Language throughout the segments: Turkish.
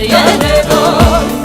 yere var.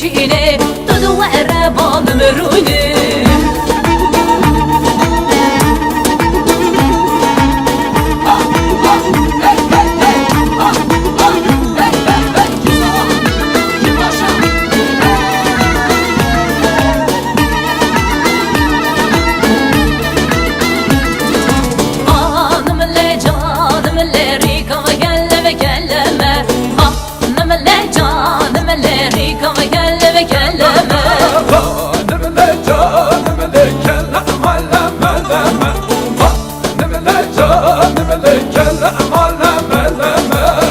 Şine tudu ve balım rune Hanım le canım le rika gelle ve gelleme Hanım le canım le rika ve gelle ve gelleme Hanım le canım le kelleme leme leme Hanım le canım le kelleme leme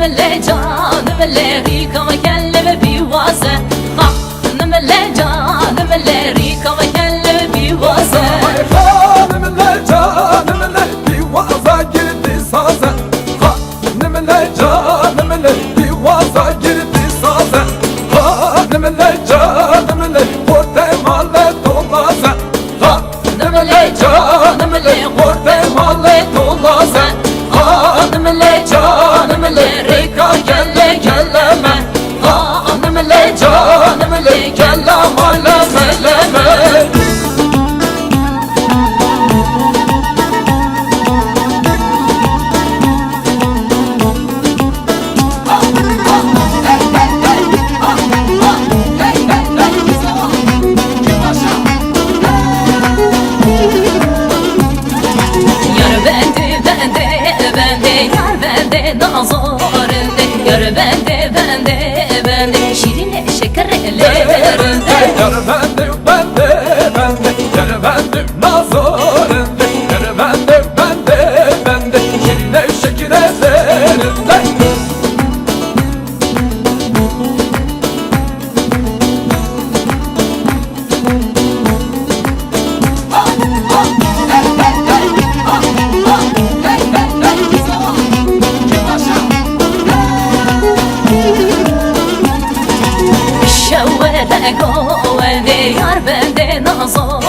leme le canım le rika ve gelleme bivaze Hanım le canım le rika ve gelleme bivaze Hanım le canım le bivaza girdi saze Hanım le canım le bivaza girdi saze Hanım le canım le bende nazarında. Yar bende bende bende şirine şeker ellerinde. Yar bendim yar bendim nazarında. Yar bendim şirine şeker ellerinde. Şevvele govelde yar bende nazarında.